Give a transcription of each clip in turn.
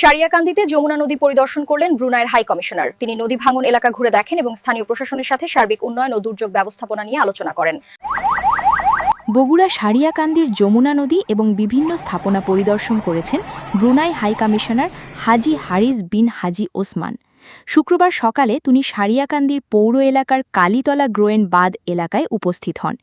সারিয়াকান্দিতে যমুনা নদী পরিদর্শন করলেন ব্রুনাইয়ের হাই কমিশনার। তিনি নদী ভাঙন এলাকা ঘুরে দেখেন এবং স্থানীয় প্রশাসনের সাথে সার্বিক উন্নয়ন ও দুর্যোগ ব্যবস্থাপনা নিয়ে আলোচনা করেন। বগুড়া সারিয়াকান্দির যমুনা নদী এবং বিভিন্ন স্থাপনা পরিদর্শন করেছেন ব্রুনাই হাই কমিশনার হাজি হারিস বিন হাজি ওসমান। শুক্রবার সকালে তিনি সারিয়াকান্দির পৌর এলাকার কালীতলা গ্রোয়েন বাঁধ এলাকায় উপস্থিত হন।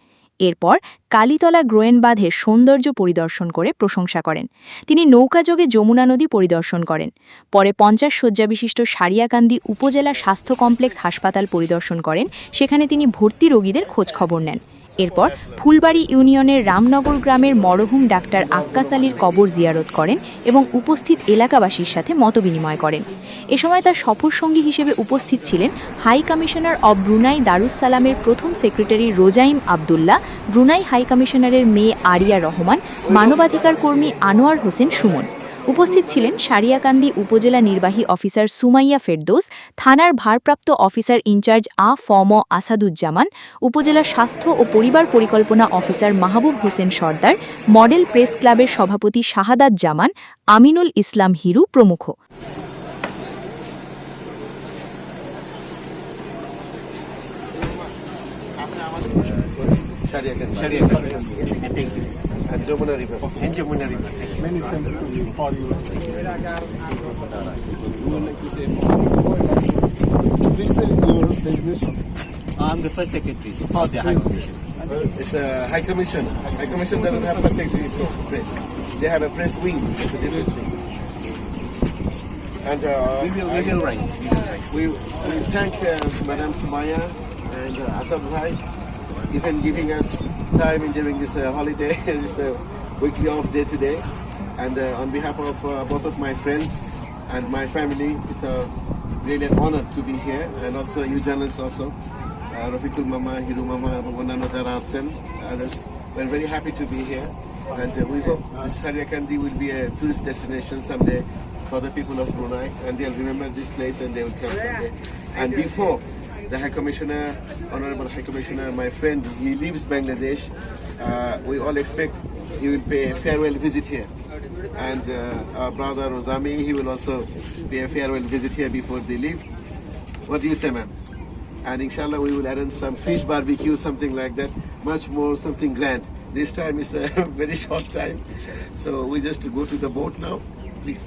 এরপর কালীতলা গ্রোয়েন বাঁধের সৌন্দর্য পরিদর্শন করে প্রশংসা করেন। তিনি নৌকাযোগে যমুনা নদী পরিদর্শন করেন। পরে 50 শয্যাবিশিষ্ট সারিয়াকান্দি উপজেলা স্বাস্থ্য কমপ্লেক্স হাসপাতাল পরিদর্শন করেন। সেখানে তিনি ভর্তি রোগীদের খোঁজখবর নেন। এরপর ফুলবাড়ি ইউনিয়নের রামনগর গ্রামের মরহুম ডাক্তার আক্কাস আলীর কবর জিয়ারত করেন এবং উপস্থিত এলাকাবাসীর সাথে মতবিনিময় করেন। এ সময় তার সফরসঙ্গী হিসেবে উপস্থিত ছিলেন হাই কমিশনার অব ব্রুনাই দারুস সালামের প্রথম সেক্রেটারি রোজাইম আবদুল্লাহ, ব্রুনাই হাই কমিশনারের মেয়ে আরিয়া রহমান, মানবাধিকার কর্মী আনোয়ার হোসেন সুমন। উপস্থিত ছিলেন সারিয়াকান্দি উপজেলা নির্বাহী অফিসার সুমাইয়া ফেরদৌস, থানার ভারপ্রাপ্ত অফিসার ইনচার্জ ফম আসাদুজ্জামান, উপজেলা স্বাস্থ্য ও পরিবার পরিকল্পনা অফিসার মাহবুব হোসেন সর্দার, মডেল প্রেস ক্লাবের সভাপতি শাহাদাত জামান, আমিনুল ইসলাম হিরু প্রমুখ। And Jamuna River. And Jamuna River. Many thanks for you. We would like to say more. Please say your designation. I'm the first secretary of the High Commission. It's a High Commission. High Commission doesn't have a secretary for press. They have a press wing. It's a different wing. And We will write. we thank Madam Sumaya and Asad Bhai even giving us time during this holiday, this weekly off day today. And on behalf of both of my friends and my family, it's really an honor to be here. And also you journalists also, Rafiqul Mama, Hiru Mama, Bhavanano Jaratsen, others. We're very happy to be here. And we hope this Saryakandi will be a tourist destination someday for the people of Brunei. And they'll remember this place and they will come someday. And before the High Commissioner, Honorable High Commissioner, my friend, he leaves Bangladesh. We all expect he will pay a farewell visit here. And our brother Rozami, he will also pay a farewell visit here before they leave. What do you say, ma'am? And inshallah, we will arrange some fish barbecue, something like that, much more, something grand. This time is a very short time. So we just go to the boat now, please.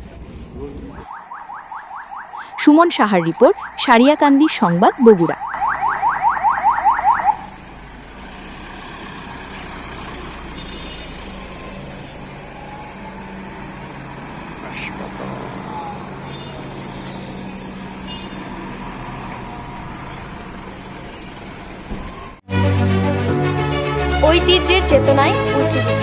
Suman সাহার report, Sariakandi সংবাদ, বগুড়া। ঐতিহ্যের চেতনায় উজ্জীবিত।